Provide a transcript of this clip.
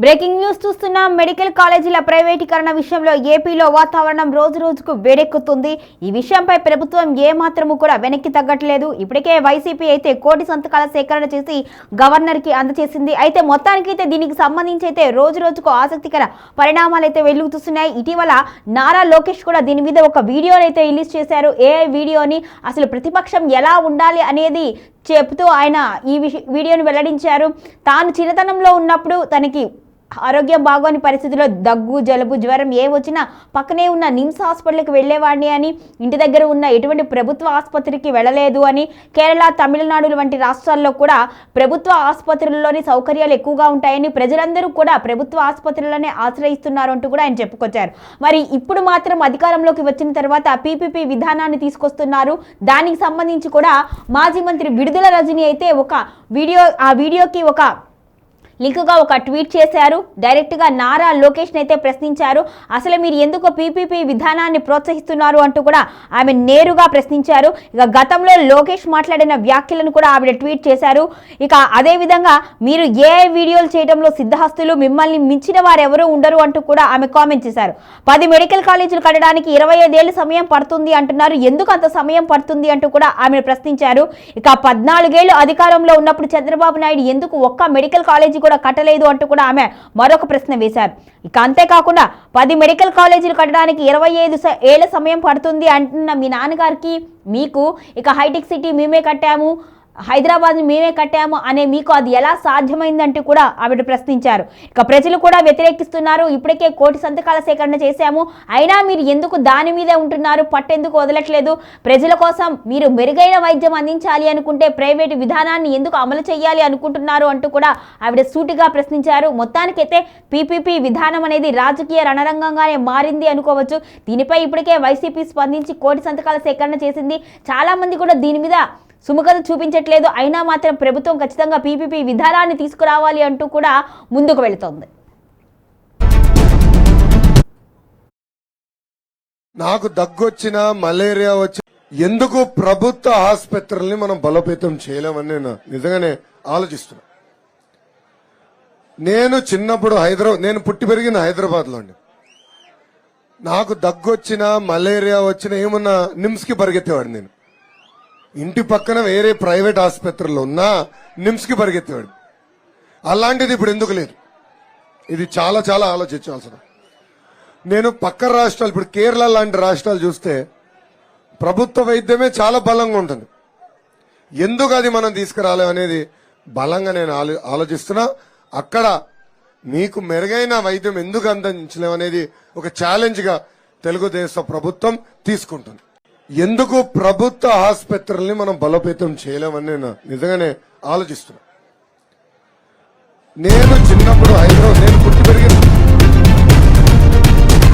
Breaking news చూస్తున్నాం. Medical కాలేజీల ప్రైవేటీకరణ విషయంలో ఏపీలో వాతావరణం రోజు రోజుకు వేడెక్కుతుంది. ఈ విషయంపై ప్రభుత్వం ఏమాత్రము కూడా వెనక్కి తగ్గట్లేదు. ఇప్పటికే వైసీపీ అయితే కోటి సంతకాల సేకరణ చేసి గవర్నర్కి అందజేసింది. అయితే మొత్తానికైతే దీనికి సంబంధించి అయితే రోజు రోజుకు ఆసక్తికర పరిణామాలు అయితే వెలుగుతున్నాయి. ఇటీవల నారా లోకేష్ కూడా దీని మీద ఒక వీడియోని అయితే రిలీజ్ చేశారు. ఏ వీడియోని అసలు ప్రతిపక్షం ఎలా ఉండాలి అనేది చెప్తూ ఆయన ఈ వీడియోని వెల్లడించారు. తాను చిన్నతనంలో ఉన్నప్పుడు తనకి ఆరోగ్యం బాగోని పరిస్థితిలో దగ్గు, జలుబు, జ్వరం ఏ వచ్చినా పక్కనే ఉన్న నిమ్స్ హాస్పిటల్కి వెళ్ళేవాడిని అని, ఇంటి దగ్గర ఉన్న ఎటువంటి ప్రభుత్వ ఆసుపత్రికి వెళ్ళలేదు అని, కేరళ, తమిళనాడు వంటి రాష్ట్రాల్లో కూడా ప్రభుత్వ ఆసుపత్రుల్లోని సౌకర్యాలు ఎక్కువగా ఉంటాయని, ప్రజలందరూ కూడా ప్రభుత్వ ఆసుపత్రులనే ఆశ్రయిస్తున్నారు అంటూ కూడా ఆయన చెప్పుకొచ్చారు. మరి ఇప్పుడు మాత్రం అధికారంలోకి వచ్చిన తర్వాత పీపీపీ విధానాన్ని తీసుకొస్తున్నారు. దానికి సంబంధించి కూడా మాజీ మంత్రి విడుదల రజని అయితే ఆ వీడియోకి ఒక లింకుగా ఒక ట్వీట్ చేశారు. డైరెక్ట్గా నారా లోకేష్ని అయితే ప్రశ్నించారు. అసలు మీరు ఎందుకు పీపీపీ విధానాన్ని ప్రోత్సహిస్తున్నారు అంటూ కూడా ఆమె నేరుగా ప్రశ్నించారు. ఇక గతంలో లోకేష్ మాట్లాడిన వ్యాఖ్యలను కూడా ఆవిడ ట్వీట్ చేశారు. ఇక అదేవిధంగా మీరు ఏ వీడియోలు చేయడంలో సిద్ధహస్తులు, మిమ్మల్ని మించిన వారు ఎవరూ ఉండరు అంటూ కూడా ఆమె కామెంట్ చేశారు. 10 మెడికల్ కాలేజీలు కట్టడానికి 25 ఏళ్ల సమయం పడుతుంది అంటున్నారు. ఎందుకు అంత సమయం పడుతుంది అంటూ కూడా ఆమె ప్రశ్నించారు. ఇక 14 ఏళ్లు అధికారంలో ఉన్నప్పుడు చంద్రబాబు నాయుడు ఎందుకు ఒక్క మెడికల్ కాలేజీ కూడా కట్టలేదు అంటూ కూడా ఆమె మరొక ప్రశ్న వేశారు. ఇక అంతేకాకుండా 10 మెడికల్ కాలేజీలు కట్టడానికి 25 ఏళ్ల సమయం పడుతుంది అంటున్న మీ నాన్నగారికి, మీకు ఇక హైటెక్ సిటీ మేమే కట్టాము, హైదరాబాద్ మేమే కట్టాము అనే మీకు అది ఎలా సాధ్యమైందంటూ కూడా ఆవిడ ప్రశ్నించారు. ఇక ప్రజలు కూడా వ్యతిరేకిస్తున్నారు. ఇప్పటికే కోటి సంతకాల సేకరణ చేశాము, అయినా మీరు ఎందుకు దాని మీదే ఉంటున్నారు, పట్టెందుకు వదలట్లేదు, ప్రజల కోసం మీరు మెరుగైన వైద్యం అందించాలి అనుకుంటే ప్రైవేటు విధానాన్ని ఎందుకు అమలు చేయాలి అనుకుంటున్నారు అంటూ కూడా ఆవిడ సూటిగా ప్రశ్నించారు. మొత్తానికైతే పీపీపీ విధానం అనేది రాజకీయ రణరంగంగానే మారింది అనుకోవచ్చు. దీనిపై ఇప్పటికే వైసీపీ స్పందించి కోటి సంతకాల సేకరణ చేసింది. చాలా మంది కూడా దీని మీద సుముఖత చూపించట్లేదు. అయినా మాత్రం ప్రభుత్వం ఖచ్చితంగా పీపీపీ విధానాన్ని తీసుకురావాలి అంటూ కూడా ముందుకు వెళుతోంది. నాకు దగ్గొచ్చినా, మలేరియా వచ్చి ఎందుకు ప్రభుత్వ ఆసుపత్రుల్ని మనం బలోపేతం చేయలేమని నేను నిజంగానే ఆలోచిస్తున్నా. నేను చిన్నప్పుడు నేను పుట్టి పెరిగిన హైదరాబాద్ లో అండి. నాకు దగ్గొచ్చినా, మలేరియా వచ్చినా ఏమన్నా నిమ్స్ కి పరిగెత్తేవాడు. నేను ఇంటి పక్కన వేరే ప్రైవేట్ ఆసుపత్రుల్లో ఉన్నా నిమ్స్ కి పరిగెత్తేవాడు. అలాంటిది ఇప్పుడు ఎందుకు లేదు? ఇది చాలా చాలా ఆలోచించాల్సిన. నేను పక్క రాష్ట్రాలు, ఇప్పుడు కేరళ లాంటి రాష్ట్రాలు చూస్తే ప్రభుత్వ వైద్యమే చాలా బలంగా ఉంటుంది. ఎందుకు అది మనం తీసుకురాలేం అనేది బలంగా నేను ఆలోచిస్తున్నా. అక్కడ మీకు మెరుగైన వైద్యం ఎందుకు అందించలేమనేది ఒక ఛాలెంజ్ గా తెలుగుదేశం ప్రభుత్వం తీసుకుంటుంది. ఎందుకు ప్రభుత్వ ఆసుపత్రుల్ని మనం బలోపేతం చేయలేమని నేను నిజంగానే ఆలోచిస్తున్నా. నేను చిన్నప్పుడు నేను